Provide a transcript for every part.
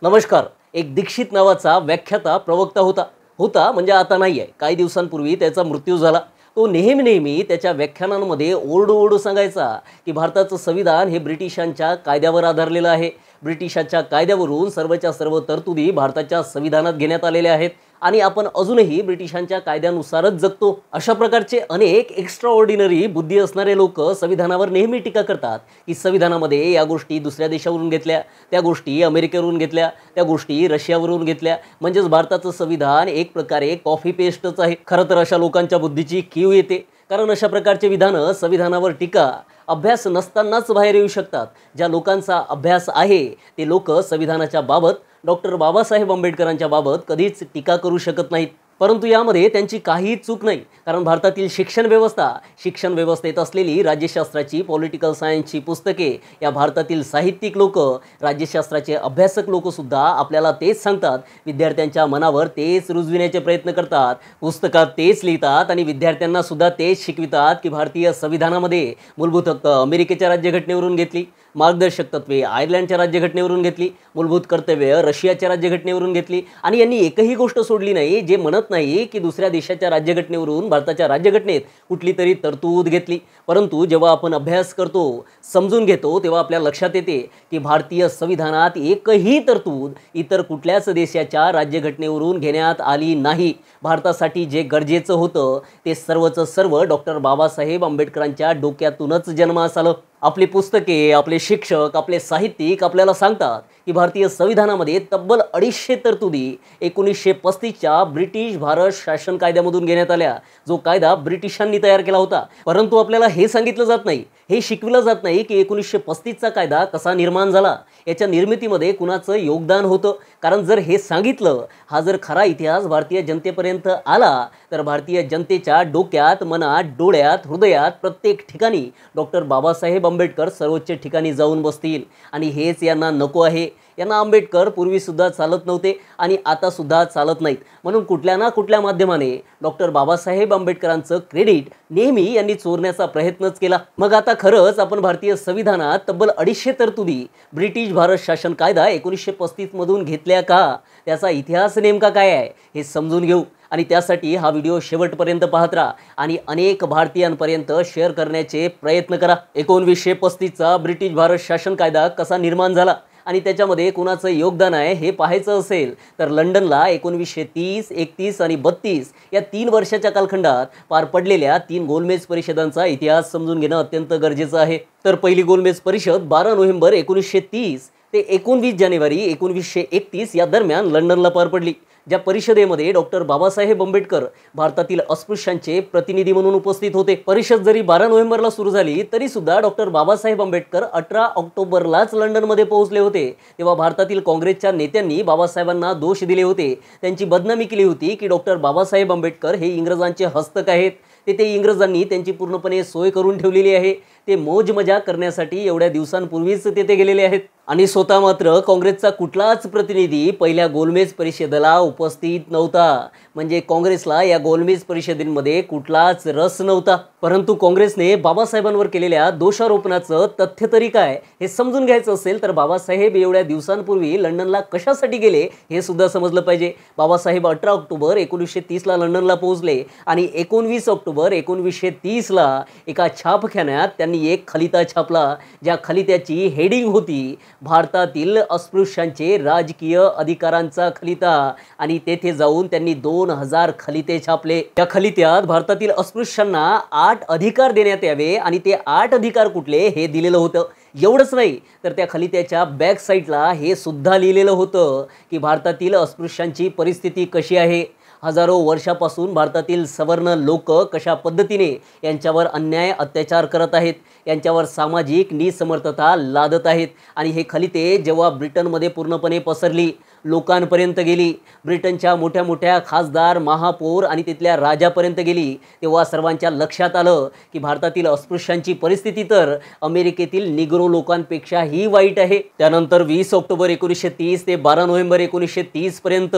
नमस्कार. एक दीक्षित नावाचा व्याख्याता प्रवक्ता होता म्हणजे आता नाही आहे. काही दिवसांपूर्वी त्याचा मृत्यू झाला. तो नेहमी त्याच्या व्याख्यानांमध्ये ओरडू सांगायचा की भारताचं संविधान हे ब्रिटिशांच्या कायद्यावर आधारलेलं आहे. ब्रिटिशांच्या कायद्यावरून सर्वच्या सर्व तरतुदी भारताच्या संविधानात घेण्यात आलेल्या आहेत आणि आपण अजूनही ब्रिटिशांच्या कायद्यानुसारच जगतो. अशा प्रकारचे अनेक एक्स्ट्रा ऑर्डिनरी बुद्धी असणारे लोक संविधानावर नेहमी टीका करतात की संविधानामध्ये या गोष्टी दुसऱ्या देशावरून घेतल्या, त्या गोष्टी अमेरिकेवरून घेतल्या, त्या गोष्टी रशियावरून घेतल्या. म्हणजेच भारताचं संविधान एक प्रकारे कॉफी पेस्टच आहे. खरं तर अशा लोकांच्या बुद्धीची कीव येते, कारण अशा प्रकारचे विधानं संविधानावर टीका अभ्यास नसतानाच बाहेर येऊ शकतात. ज्या लोकांचा अभ्यास आहे ते लोक संविधानाच्या बाबत, डॉक्टर बाबासाहेब आंबेडकरांच्या बाबत कधीच टीका करू शकत नाहीत. परंतु यामध्ये त्यांची काहीही चूक नाही, कारण भारतातील शिक्षण व्यवस्थेत असलेली राज्यशास्त्राची, पॉलिटिकल सायन्सची पुस्तके, या भारतातील साहित्यिक लोक, राज्यशास्त्राचे अभ्यासक लोकसुद्धा आपल्याला तेच सांगतात. विद्यार्थ्यांच्या मनावर तेच रुजविण्याचे प्रयत्न करतात, पुस्तकात तेच लिहितात आणि विद्यार्थ्यांना सुद्धा तेच शिकवितात की भारतीय संविधानामध्ये मूलभूत हक्क अमेरिकेच्या राज्यघटनेवरून घेतली, मार्गदर्शक तत्वे आयर्लंडच्या राज्यघटनेवरून घेतली, मूलभूत कर्तव्य रशियाच्या राज्यघटनेवरून घेतली आणि यांनी एकही गोष्ट सोडली नाही जे म्हणत नाही की दुसऱ्या देशाच्या राज्यघटनेवरून भारताच्या राज्यघटनेत कुठली तरी तरतूद घेतली. परंतु जेव्हा आपण अभ्यास करतो, समजून घेतो, तेव्हा आपल्या लक्षात येते की भारतीय संविधानात एकही तरतूद इतर कुठल्याच देशाच्या राज्यघटनेवरून घेण्यात आली नाही. भारतासाठी जे गरजेचं होतं ते सर्वचं सर्व डॉक्टर बाबासाहेब आंबेडकरांच्या डोक्यातूनच जन्मास आलं. आपली पुस्तके, आपले शिक्षक, आपले साहित्यिक आपल्याला सांगतात की भारतीय संविधानामध्ये तब्बल 250 तरतुदी 1935च्या ब्रिटिश भारत शासन कायद्यामधून घेण्यात आल्या, जो कायदा ब्रिटिशांनी तयार केला होता. परंतु आपल्याला हे सांगितलं जात नाही, हे शिकविलं जात नाही की 1935चा कायदा कसा निर्माण झाला, याच्या निर्मितीमध्ये कुणाचं योगदान होतं. कारण जर हे सांगितलं, हा जर खरा इतिहास भारतीय जनतेपर्यंत आला, तर भारतीय जनतेच्या डोक्यात, मनात, डोळ्यात, हृदयात, प्रत्येक ठिकाणी डॉक्टर बाबासाहेब आंबेडकर सर्वोच्च ठिकाणी जाऊन बसतील. आणि हेच यांना नको आहे. यांना आंबेडकर पूर्वीसुद्धा चालत नव्हते आणि आतासुद्धा चालत नाहीत. म्हणून कुठल्या ना कुठल्या माध्यमाने डॉक्टर बाबासाहेब आंबेडकरांचं क्रेडिट नेहमी यांनी चोरण्याचा प्रयत्नच केला. मग आता खरंच आपण भारतीय संविधानात तब्बल 250 तरतुदी ब्रिटिश भारत शासन कायदा 1935 मधून घेतल्या का, त्याचा इतिहास नेमका काय आहे हे समजून घेऊ. आणि त्यासाठी हा व्हिडिओ शेवटपर्यंत पाहत राहा आणि अनेक भारतीयांपर्यंत शेअर करण्याचे प्रयत्न करा. 1935चा ब्रिटिश भारत शासन कायदा कसा निर्माण झाला आणि त्याच्यामध्ये कुणाचं योगदान आहे हे पाहायचं असेल तर लंडनला 1930, 31 आणि 32 या 3 वर्षाच्या कालखंडात पार पडलेल्या 3 गोलमेज परिषदांचा इतिहास समजून घेणं अत्यंत गरजेचं आहे. तर पहिली गोलमेज परिषद 12 नोव्हेंबर 1930 ते 19 जानेवारी 1931 या दरम्यान लंडनला पार पडली. ज्या परिषदेमध्ये डॉक्टर बाबासाहेब आंबेडकर भारतातील अस्पृश्यांचे प्रतिनिधी म्हणून उपस्थित होते. परिषद जरी 12 नोव्हेंबरला सुरू झाली तरी सुद्धा डॉक्टर बाबासाहेब आंबेडकर 18 ऑक्टोबरलाच लंडनमध्ये पोहोचले होते. तेव्हा भारतातील काँग्रेसच्या नेत्यांनी बाबासाहेबांना दोष दिले होते, त्यांची बदनामी केली होती की डॉक्टर बाबासाहेब आंबेडकर हे इंग्रजांचे हस्तक आहेत, ते इंग्रजांनी त्यांची पूर्णपणे सोय करून ठेवलेली आहे, ते मौज मजा करण्यासाठी एवढ्या दिवसांपूर्वीच तेथे गेलेले आहेत. आणि स्वतः मात्र काँग्रेसचा कुठलाच प्रतिनिधी पहिल्या गोलमेज परिषदेला उपस्थित नव्हता. म्हणजे काँग्रेसला या गोलमेज परिषदेमध्ये कुठलाच रस नव्हता. परंतु काँग्रेसने बाबासाहेबांवर केलेल्या दोषारोपणाचं तथ्य तरी काय हे समजून घ्यायचं असेल तर बाबासाहेब एवढ्या दिवसांपूर्वी लंडनला कशासाठी गेले हे सुद्धा समजलं पाहिजे. बाबासाहेब 18 ऑक्टोबर 1930ला लंडनला पोहोचले आणि 19 ऑक्टोबर 1930ला एका छापखान्यात त्यांनी एक खलिता छापला, ज्या खलित्याची हेडिंग होती भारतातील अस्पृश्यांचे राजकीय अधिकारांचा खलिता. आणि तेथे जाऊन त्यांनी 2000 खलिते छापले. त्या खलित्यात भारतातील अस्पृश्यांना 8 अधिकार देण्यात यावे आणि ते 8 अधिकार कुठले हे दिलेलं होतं. एवढंच नाही तर त्या खलित्याच्या बॅक साईडला हे सुद्धा लिहिलेलं होतं की भारतातील अस्पृश्यांची परिस्थिती कशी आहे, हजारो वर्षापासून भारतातील सवर्ण लोक कशा पद्धतीने यांच्यावर अन्याय अत्याचार करत आहेत, यांच्यावर सामाजिक निसमर्थता लादत आहेत. आणि हे खलिते जेव्हा ब्रिटनमध्ये पूर्णपणे पसरली, लोकांपर्यंत गेली, ब्रिटनच्या मोठ्या मोठ्या खासदार, महापौर आणि तिथल्या राजापर्यंत गेली, तेव्हा सर्वांच्या लक्षात आलं की भारतातील अस्पृश्यांची परिस्थिती तर अमेरिकेतील निग्रो लोकांपेक्षाही वाईट आहे. त्यानंतर 20 ऑक्टोबर 1930 ते 12 नोव्हेंबर 1930 पर्यंत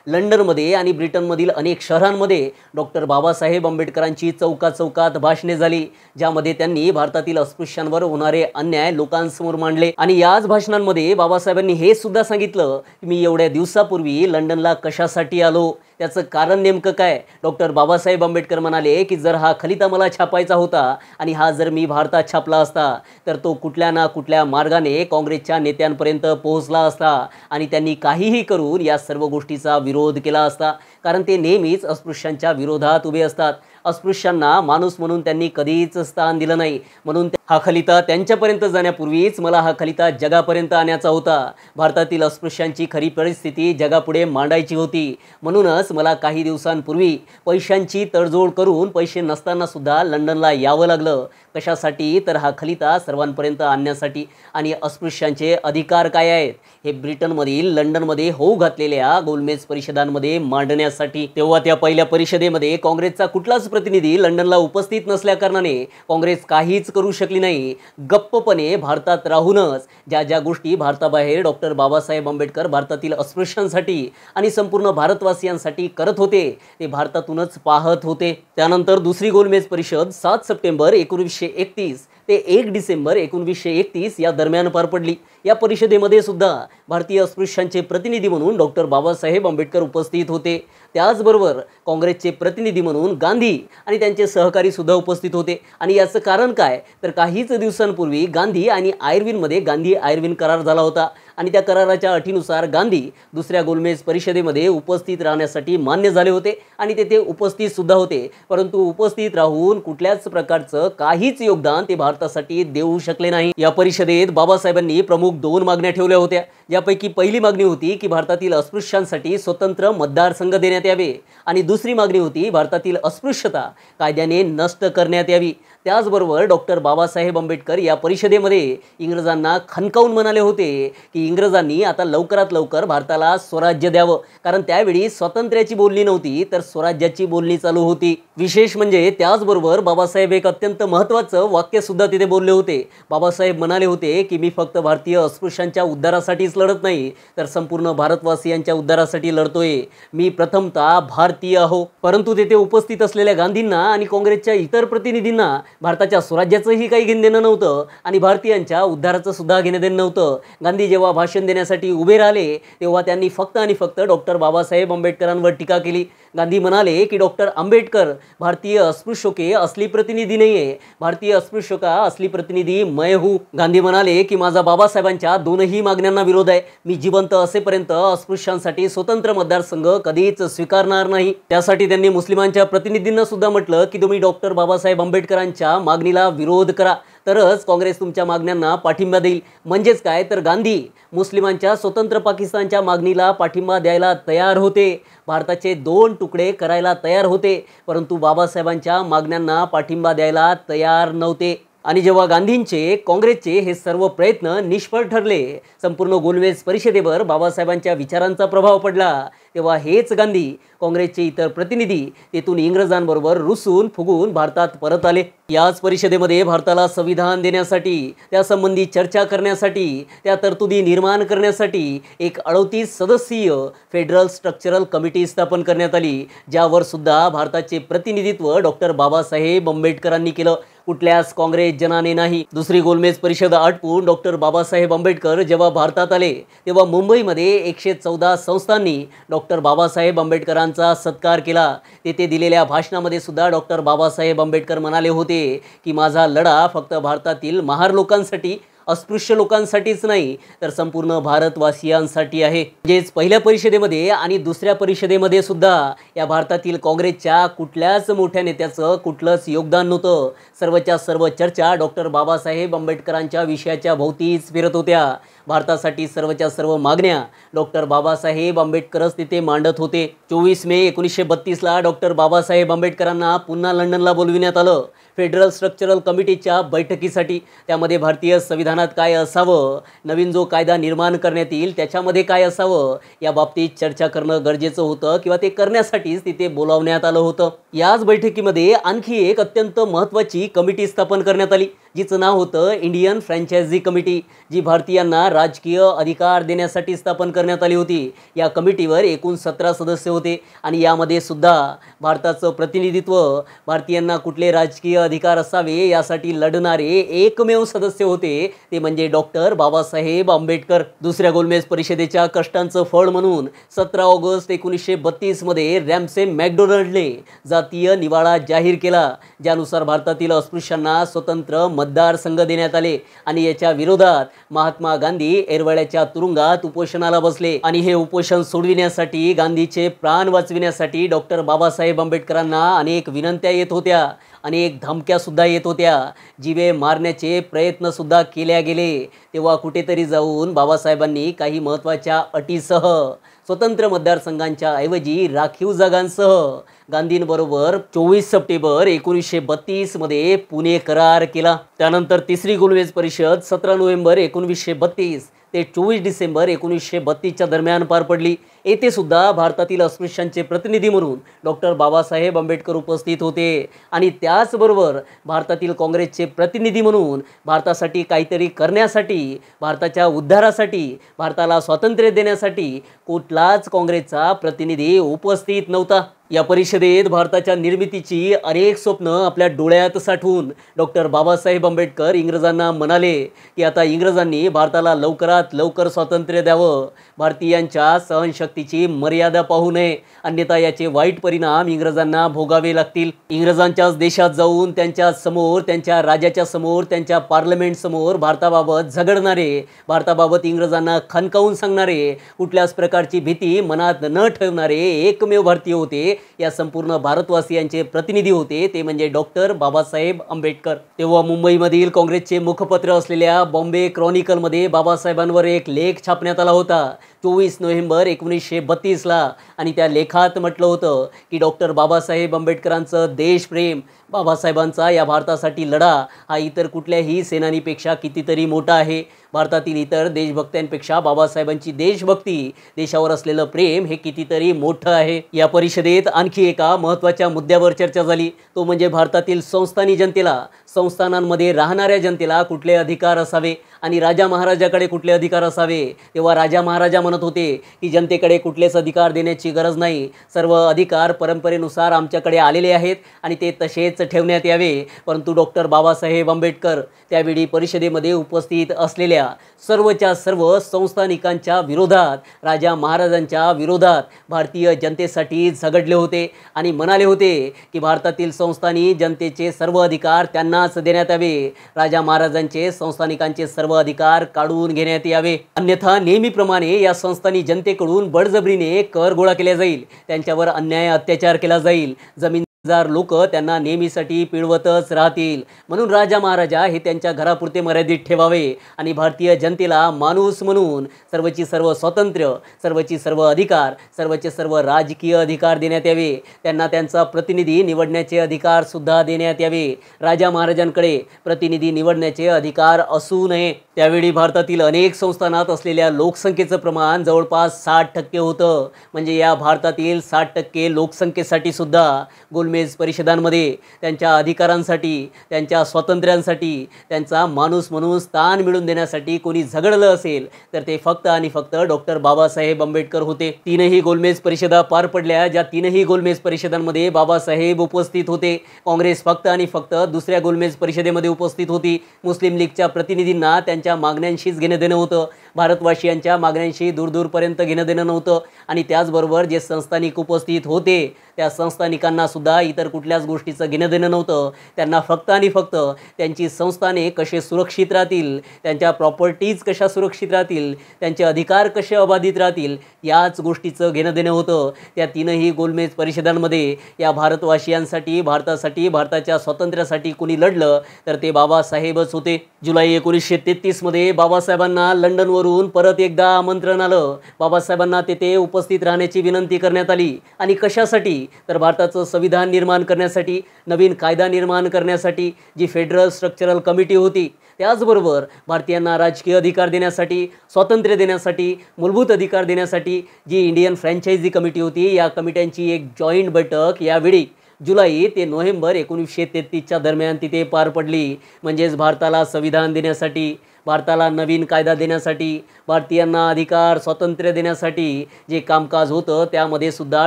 लंडनमध्ये आणि ब्रिटनमध्ये ब्रिटनमधील अनेक शहरांमध्ये डॉक्टर बाबासाहेब आंबेडकरांची चौकात भाषणे झाली, ज्यामध्ये त्यांनी भारतातील अस्पृश्यांवर होणारे अन्याय लोकांसमोर मांडले। आणि याच भाषणांमध्ये बाबासाहेबांनी हे सुद्धा सांगितलं की मी एवढ्या दिवसापूर्वी लंडनला कशासाठी आलो, त्याचं कारण नेमकं काय। डॉक्टर बाबासाहेब आंबेडकर म्हणाले की जर हा खलिता मला छापायचा होता आणि हा जर मी भारतात छापला असता तर तो कुठल्या ना कुठल्या मार्गाने काँग्रेसच्या नेत्यांपर्यंत पोहोचला असता आणि त्यांनी काहीही करून या सर्व गोष्टीचा विरोध केला असता, कारण ते नेहमीच अस्पृश्यांच्या विरोधात उभे असतात। अस्पृश्यांना माणूस म्हणून त्यांनी कधीच स्थान दिलं नाही, म्हणून हा खलिता त्यांच्यापर्यंत जाण्यापूर्वीच मला हा खलिता जगापर्यंत आणायचा होता। भारतातील अस्पृश्यांची खरी परिस्थिती जगापुढे मांडायची होती, म्हणूनच मला काही दिवसांपूर्वी पैशांची तडजोड करून पैसे नसताना सुद्धा लंडनला यावं लागलं। कशासाठी तर हा खलिता सर्वांपर्यंत आणण्यासाठी आणि अस्पृश्यांचे अधिकार काय आहेत हे ब्रिटनमधील लंडनमध्ये होऊ घातलेल्या गोलमेज परिषदांमध्ये मांडण्यासाठी। तेव्हा त्या पहिल्या परिषदेमध्ये काँग्रेसचा कुठलाच प्रतिनिधी लंडनला उपस्थित नसल्या कारणाने काँग्रेस काहीच करू शकली नाही। गप्पपणे भारतात राहूनच ज्या ज्या गोष्टी भारताबाहेर डॉक्टर बाबासाहेब आंबेडकर भारतातील अस्पृश्यांसाठी आणि संपूर्ण भारतवासियांसाठी करत होते ते भारतातूनच पाहत होते। त्यानंतर दुसरी गोलमेज परिषद 7 सप्टेंबर 1931 ते 1 डिसेंबर 1931 या दरम्यान पार पडली। या परिषदेमध्ये सुद्धा भारतीय अस्पृश्यांचे प्रतिनिधी म्हणून डॉक्टर बाबासाहेब आंबेडकर उपस्थित होते। त्याचबरोबर काँग्रेसचे प्रतिनिधी म्हणून गांधी आणि त्यांचे सहकारी सुद्धा उपस्थित होते। आणि याचं कारण काय तर काहीच दिवसांपूर्वी गांधी आणि आयर्विनमध्ये गांधी आयर्विन करार झाला होता आणि त्या कराराच्या अटीनुसार गांधी दुसऱ्या गोलमेज परिषदेमध्ये उपस्थित राहण्यासाठी मान्य झाले होते आणि तेथे उपस्थित सुद्धा होते, परंतु उपस्थित राहून कुठल्याच प्रकारचं काहीच योगदान ते भारतासाठी देऊ शकले नाही। या परिषदेत बाबासाहेबांनी प्रमुख 2 मागण्या ठेवल्या होत्या, यापैकी पहिली मागणी होती की भारतातील अस्पृश्यांसाठी स्वतंत्र मतदारसंघ देण्यात यावे आणि दुसरी मागणी होती भारतातील अस्पृश्यता कायद्याने नष्ट करण्यात यावी। त्याचबरोबर डॉक्टर बाबासाहेब आंबेडकर या परिषदेमध्ये इंग्रजांना खणकावून म्हणाले होते की इंग्रजांनी आता लवकरात लवकर भारताला स्वराज्य द्यावं, कारण त्यावेळी स्वातंत्र्याची बोलणी नव्हती तर स्वराज्याची बोलणी चालू होती। विशेष म्हणजे त्याचबरोबर बाबासाहेब एक अत्यंत महत्त्वाचं वाक्य सुद्धा तिथे बोलले होते। बाबासाहेब म्हणाले होते की मी फक्त भारतीय अस्पृश्यांच्या उद्धारासाठीच लढत नाही तर संपूर्ण भारतवासियांच्या उद्धारासाठी लढतोय। मी प्रथमतः भारतीय आहो। परंतु तेथे उपस्थित असलेल्या गांधींना आणि काँग्रेसच्या इतर प्रतिनिधींना भारताच्या स्वराज्याचंही काही घेणं देणं नव्हतं आणि भारतीयांच्या उद्धाराचं सुद्धा घेणं देणं नव्हतं। गांधी जेव्हा भाषण देण्यासाठी उभे राहिले तेव्हा त्यांनी फक्त आणि फक्त डॉक्टर बाबासाहेब आंबेडकरांवर टीका केली। गांधी म्हणाले की डॉक्टर आंबेडकर भारतीय अस्पृश्य के असली प्रतिनिधी नाहीये, भारतीय अस्पृश्य का असली प्रतिनिधी मैं हूँ। गांधी म्हणाले की माझा बाबासाहेबांच्या दोनही मागण्यांना विरोध आहे। मी जिवंत असेपर्यंत अस्पृश्यांसाठी स्वतंत्र मतदारसंघ कधीच स्वीकारणार नाही। त्यासाठी त्यांनी मुस्लिमांच्या प्रतिनिधींना सुद्धा म्हटलं की तुम्ही डॉक्टर बाबासाहेब आंबेडकरांच्या मागणीला विरोध करा तरच काँग्रेस तुमच्या मागण्यांना पाठिंबा देईल। म्हणजेच काय तर गांधी मुस्लिमांच्या स्वतंत्र पाकिस्तानच्या मागणीला पाठिंबा द्यायला तयार होते, भारताचे 2 तुकडे करायला तयार होते, परंतु बाबासाहेबांच्या मागण्यांना पाठिंबा द्यायला तयार नव्हते। आणि जेव्हा गांधींचे काँग्रेसचे हे सर्व प्रयत्न निष्फळ ठरले, संपूर्ण गोलमेज परिषदेवर बाबासाहेबांच्या विचारांचा प्रभाव पडला, तेव्हा हेच गांधी काँग्रेसचे इतर प्रतिनिधी तेथून इंग्रजांबरोबर रुसून फुगून भारतात परत आले। याच परिषदेमध्ये भारताला संविधान देण्यासाठी, त्यासंबंधी चर्चा करण्यासाठी, त्या तरतुदी निर्माण करण्यासाठी एक 38 सदस्यीय फेडरल स्ट्रक्चरल कमिटी स्थापन करण्यात आली, ज्यावर सुद्धा भारताचे प्रतिनिधित्व डॉक्टर बाबासाहेब आंबेडकरांनी केलं, कुठल्याच काँग्रेस जनाने नाही। दुसरी गोलमेज परिषद आटपून डॉक्टर बाबासाहेब आंबेडकर जेव्हा भारतात आले तेव्हा मुंबईमध्ये 114 संस्थांनी डॉक्टर बाबासाहेब आंबेडकरांचा सत्कार केला। तेथे दिलेल्या भाषणामध्ये सुद्धा डॉक्टर बाबासाहेब आंबेडकर म्हणाले होते की माझा लढा फक्त भारतातील महार लोकांसाठी, अस्पृश्य लोकांसाठीच नाही तर संपूर्ण भारतवासियांसाठी आहे। म्हणजेच पहिल्या परिषदेमध्ये आणि दुसऱ्या परिषदेमध्ये सुद्धा या भारतातील काँग्रेसच्या कुठल्याच मोठ्या नेत्याचं कुठलंच योगदान नव्हतं। सर्वच्या सर्व चर्चा डॉक्टर बाबासाहेब आंबेडकरांच्या विषयाच्या भोवतीच फिरत होत्या। भारतासाठी सर्वच्या सर्व मागण्या डॉक्टर बाबासाहेब आंबेडकरच तिथे मांडत होते। 24 मे 1932ला डॉक्टर बाबासाहेब आंबेडकरांना पुन्हा लंडनला बोलविण्यात आलं फेडरल स्ट्रक्चरल कमिटीच्या बैठकीसाठी। त्यामध्ये भारतीय संविधानात काय असावं, नवीन जो कायदा निर्माण करण्यात येईल त्याच्यामध्ये काय असावं या बाबतीत चर्चा करणं गरजेचं होतं किंवा ते करण्यासाठीच तिथे बोलावण्यात आलं होतं। याच बैठकीमध्ये आणखी एक अत्यंत महत्त्वाची कमिटी स्थापन करण्यात आली, जिचं नाव होतं इंडियन फ्रँचायझी कमिटी, जी भारतीयांना राजकीय अधिकार देण्यासाठी स्थापन करण्यात आली होती. या कमिटीवर एकूण 17 सदस्य होते आणि यामध्ये सुद्धा भारताचं प्रतिनिधित्व, भारतीयांना कुठले राजकीय अधिकार असावे यासाठी लढणारे एकमेव सदस्य होते ते म्हणजे डॉक्टर बाबासाहेब आंबेडकर. दुसऱ्या गोलमेज परिषदेच्या कष्टांचं फळ म्हणून 17 ऑगस्ट 1932 मध्ये रॅमसे मॅकडोनाल्डने जातीय निवाडा जाहीर केला, ज्यानुसार भारतातील अस्पृश्यांना स्वतंत्र मतदारसंघ देण्यात आले आणि याच्या विरोधात महात्मा गांधी एरवाड्याच्या तुरुंगात उपोषणाला बसले. आणि हे उपोषण सोडविण्यासाठी, गांधीचे प्राण वाचविण्यासाठी डॉक्टर बाबासाहेब आंबेडकरांना अनेक विनंत्या येत होत्या, अनेक धमक्या सुद्धा येत होत्या, जीवे मारण्याचे प्रयत्न सुद्धा केल्या गेले. तेव्हा कुठेतरी जाऊन बाबासाहेबांनी काही महत्त्वाच्या अटीसह, स्वतंत्र मतदारसंघांच्या ऐवजी राखीव जागांसह गांधींबरोबर 24 सप्टेंबर 1932 मध्ये पुणे करार केला. त्यानंतर तिसरी गोलमेज परिषद 17 नोव्हेंबर 1932 ते 24 डिसेंबर 1932च्या दरम्यान पार पडली. येथे सुद्धा भारतातील अस्पृश्यांचे प्रतिनिधी म्हणून डॉक्टर बाबासाहेब आंबेडकर उपस्थित होते आणि त्याचबरोबर भारतातील काँग्रेसचे प्रतिनिधी म्हणून भारतासाठी काहीतरी करण्यासाठी, भारताच्या उद्धारासाठी, भारताला स्वातंत्र्य देण्यासाठी कुठलाच काँग्रेसचा प्रतिनिधी उपस्थित नव्हता. या परिषदेत भारताच्या निर्मितीची अनेक स्वप्न आपल्या डोळ्यात साठवून डॉक्टर बाबासाहेब आंबेडकर इंग्रजांना म्हणाले की आता इंग्रजांनी भारताला लवकरात लवकर स्वातंत्र्य द्यावं, भारतीयांच्या सहनशक्तीची मर्यादा पाहू नये, अन्यथा याचे वाईट परिणाम इंग्रजांना भोगावे लागतील. इंग्रजांच्याच देशात जाऊन त्यांच्या समोर, त्यांच्या राजाच्या समोर, त्यांच्या पार्लमेंट समोर भारताबाबत झगडणारे, भारताबाबत इंग्रजांना खणकावून सांगणारे, कुठल्याच प्रकारची भीती मनात न ठेवणारे एकमेव भारतीय होते. या संपूर्ण भारतवासियांचे प्रतिनिधी होते ते म्हणजे डॉक्टर बाबासाहेब आंबेडकर. तेव्हा मुंबईमधील काँग्रेसचे मुखपत्र असलेल्या बॉम्बे क्रॉनिकलमध्ये बाबासाहेबांवर एक लेख छापण्यात आला होता 24 नोव्हेंबर 1932ला आणि त्या लेखात म्हटलं होतं की डॉक्टर बाबासाहेब आंबेडकरांचं देशप्रेम, बाबासाहेबांचा या भारतासाठी लढा हा इतर कुठल्याही सेनानीपेक्षा कितीतरी मोठा आहे. भारतातील इतर देशभक्तांपेक्षा बाबासाहेबांची देशभक्ती, देशावर असलेलं प्रेम हे कितीतरी मोठं आहे. या परिषदेत आणखी एका महत्त्वाच्या मुद्द्यावर चर्चा झाली, तो म्हणजे भारतातील संस्थानी जनतेला, संस्थानांमध्ये राहणाऱ्या जनतेला कुठले अधिकार असावे आणि राजा महाराजाकडे कुठले अधिकार असावे. तेव्हा राजा महाराजा म्हणत होते की जनतेकडे कुठलेच अधिकार देण्याची गरज नाही, सर्व अधिकार परंपरेनुसार आमच्याकडे आलेले आहेत आणि ते तसेच ठेवण्यात यावे. परंतु डॉक्टर बाबासाहेब आंबेडकर त्यावेळी परिषदेमध्ये उपस्थित असलेल्या सर्वच्या सर्व संस्थानिकांच्या विरोधात, राजा महाराजांच्या विरोधात भारतीय जनतेसाठी झगडले होते आणि म्हणाले होते की भारतातील संस्थानी जनतेचे सर्व अधिकार त्यांनाच देण्यात यावे, राजा महाराजांचे संस्थानिकांचे सर्व अधिकार काढून घेण्यात यावे, अन्यथा नेहमीप्रमाणे या संस्थानी जनतेकडून बळजबरीने कर गोळा केला जाईल, त्यांच्यावर अन्याय अत्याचार केला जाईल, जमीनदार लोक त्यांना नेहमीसाठी पिळवतच राहतील. म्हणून राजा महाराजा हे त्यांच्या घरापुरते मर्यादित ठेवावे आणि भारतीय जनतेला माणूस म्हणून सर्वची सर्व स्वातंत्र्य, सर्वची सर्व अधिकार, सर्वचे सर्व राजकीय अधिकार देण्यात यावे. त्यांना त्यांचा प्रतिनिधी निवडण्याचे अधिकार सुद्धा देण्यात यावे. राजा महाराजांकडे प्रतिनिधी निवडण्याचे अधिकार असू नये. त्यावेळी भारतातील अनेक संस्थानात असलेल्या लोकसंख्येचं प्रमाण जवळपास 60% होतं. म्हणजे या भारतातील 60% लोकसंख्येसाठी सुद्धा गोलमेज परिषदांमध्ये त्यांच्या अधिकारांसाठी, त्यांच्या स्वातंत्र्यांसाठी, त्यांचा माणूस म्हणून स्थान मिळवून देण्यासाठी कोणी झगडलं असेल तर ते फक्त आणि फक्त डॉक्टर बाबासाहेब आंबेडकर होते. तीनही गोलमेज परिषदा पार पडल्या, ज्या तीनही गोलमेज परिषदांमध्ये बाबासाहेब उपस्थित होते. काँग्रेस फक्त आणि फक्त दुसऱ्या गोलमेज परिषदेमध्ये उपस्थित होती. मुस्लिम लीगच्या प्रतिनिधींना त्यांच्या मागण्यांशीच घेणं देणं होतं, भारतवासियांच्या मागण्यांशी दूरदूरपर्यंत घेणं देणं नव्हतं. आणि त्याचबरोबर जे संस्थानिक उपस्थित होते त्या संस्थानिकांना सुद्धा इतर कुठल्याच गोष्टीचं घेणं देणं नव्हतं. त्यांना फक्त आणि फक्त त्यांची संस्थाने कसे सुरक्षित राहतील, त्यांच्या प्रॉपर्टीज कशा सुरक्षित राहतील, त्यांचे अधिकार कसे अबाधित राहतील याच गोष्टीचं घेणं देणं होतं. त्या तीनही गोलमेज परिषदांमध्ये या भारतवासियांसाठी, भारतासाठी, भारताच्या स्वातंत्र्यासाठी कोणी लढलं तर ते बाबासाहेबच होते. जुलै 1933 मध्ये बाबासाहेबांना लंडनवरून परत एकदा आमंत्रण आलं. बाबासाहेबांना तेथे उपस्थित राहण्याची विनंती करण्यात आली आणि कशासाठी तर भारताचं संविधान निर्माण करण्यासाठी, नवीन कायदा निर्माण करण्यासाठी, जी फेडरल स्ट्रक्चरल कमिटी होती, त्याचबरोबर भारतीयांना राजकीय अधिकार देण्यासाठी, स्वातंत्र्य देण्यासाठी, मूलभूत अधिकार देण्यासाठी जी इंडियन फ्रँचायझी कमिटी होती, या कमिट्यांची एक जॉईंट बैठक यावेळी जुलै ते नोव्हेंबर 1933च्या दरम्यान तिथे पार पडली. म्हणजेच भारताला संविधान देण्यासाठी, भारताला नवीन कायदा देण्यासाठी, भारतीयांना अधिकार स्वातंत्र्य देण्यासाठी जे कामकाज होतं त्यामध्ये सुद्धा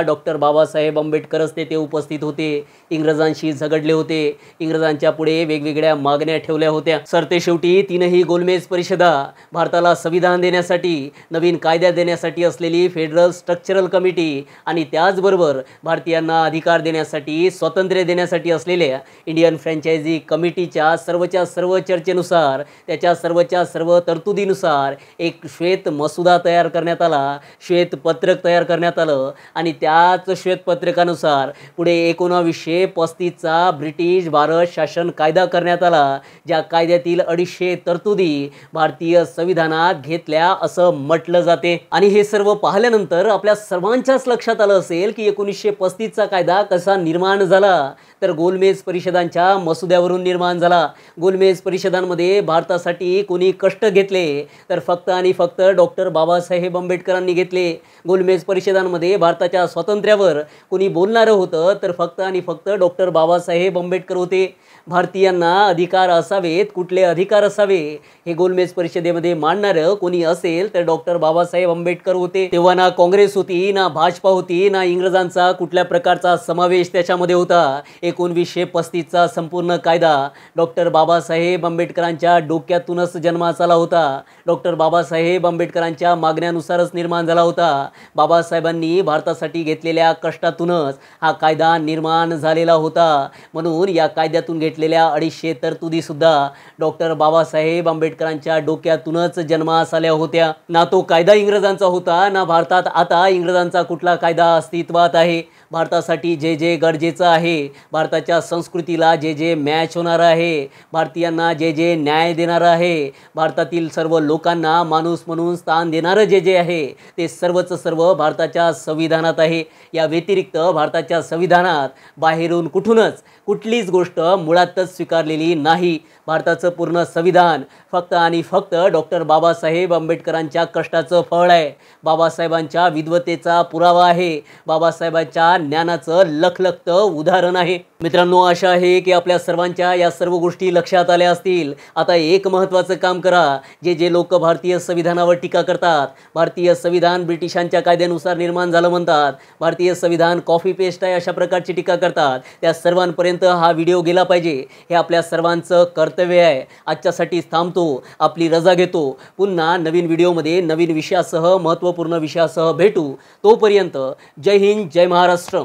डॉक्टर बाबासाहेब आंबेडकरच तेथे उपस्थित होते. इंग्रजांशी झगडले होते, इंग्रजांच्या पुढे वेगवेगळ्या मागण्या ठेवल्या होत्या. सरतेशेवटी तीनही गोलमेज परिषदा भारताला संविधान देण्यासाठी, नवीन कायदा देण्यासाठी असलेली फेडरल स्ट्रक्चरल कमिटी आणि त्याचबरोबर भारतीयांना अधिकार देण्यासाठी, स्वातंत्र्य देण्यासाठी असलेल्या इंडियन फ्रँचायझी कमिटीच्या सर्व चर्चेनुसार, त्याच्या सर्व तरतुदीनुसार एक श्वेत मसुदा तयार करण्यात आला, श्वेतपत्रक तयार करण्यात आलं आणि त्याच श्वेतपत्रकानुसार पुढे 1935चा ब्रिटिश भारत शासन कायदा करण्यात आला, ज्या कायद्यातील 250 तरतुदी भारतीय संविधानात घेतल्या असं म्हटलं जाते. आणि हे सर्व पाहिल्यानंतर आपल्या सर्वांच्याच लक्षात आलं असेल की 1935चा कायदा कसा निर्माण झाला, तर गोलमेज परिषदांच्या मसुद्यावरून निर्माण झाला. गोलमेज परिषदांमध्ये भारतासाठी कोणी कष्ट घेतले तर फक्त आणि फक्त डॉक्टर बाबासाहेब आंबेडकरांनी घेतले. गोलमेज परिषदांमध्ये भारताच्या स्वातंत्र्यावर कोणी बोलणारं होतं तर फक्त आणि फक्त डॉक्टर बाबासाहेब आंबेडकर होते. भारतीयांना अधिकार असावेत, कुठले अधिकार असावे हे गोलमेज परिषदेमध्ये मांडणारं कोणी असेल तर डॉक्टर बाबासाहेब आंबेडकर होते. तेव्हा ना काँग्रेस होती, ना भाजपा होती, ना इंग्रजांचा कुठल्या प्रकारचा समावेश त्याच्यामध्ये होता. 1935चा संपूर्ण कायदा डॉक्टर बाबासाहेब आंबेडकरांच्या डोक्यातूनच जन्मास आला होता. डॉक्टर बाबासाहेब आंबेडकरांच्या मागण्यानुसारच निर्माण झाला होता. बाबासाहेबांनी भारतासाठी घेतलेल्या कष्टातूनच हा कायदा निर्माण झालेला होता. म्हणून या कायद्यातून घेतलेल्या 250 तरतुदी सुद्धा डॉक्टर बाबासाहेब आंबेडकरांच्या डोक्यातूनच जन्मास आल्या होत्या. ना तो कायदा इंग्रजांचा होता, ना भारतात आता इंग्रजांचा कुठला कायदा अस्तित्वात आहे. भारतासाठी जे जे गरजेचं आहे, भारताच्या संस्कृतीला जे जे मॅच होणार आहे, भारतीयांना जे जे न्याय देणारं आहे, भारतातील सर्व लोकांना माणूस म्हणून स्थान देणारं जे जे आहे ते सर्व भारताच्या संविधानात आहे. या व्यतिरिक्त भारताच्या संविधानात बाहेरून कुठलीच गोष्ट मुळातच स्वीकारलेली नाही. भारताचं पूर्ण संविधान फक्त आणि फक्त डॉक्टर बाबासाहेब आंबेडकरांच्या कष्टाचं फळ आहे, बाबासाहेबांच्या विद्वतेचा पुरावा आहे, बाबासाहेबांच्या ज्ञानाचं लखलखतं उदाहरण आहे. मित्रांनो, आशा आहे की आपल्या सर्वांच्या या सर्व गोष्टी लक्षात आल्या असतील. आता एक महत्त्वाचं काम करा. जे लोक भारतीय संविधानावर टीका करतात, भारतीय संविधान ब्रिटिशांच्या कायद्यानुसार निर्माण झालं म्हणतात, भारतीय संविधान कॉपी पेस्ट आहे अशा प्रकारची टीका करतात, त्या सर्वांपर्यंत हा व्हिडिओ गेला पाहिजे. हे आपल्या सर्वांचं कर्तव्य आहे. आजच्यासाठी थांबतो, आपली रजा घेतो. पुन्हा नवीन व्हिडिओमध्ये नवीन विषयासह, महत्त्वपूर्ण विषयासह भेटू. तोपर्यंत जय हिंद, जय महाराष्ट्र.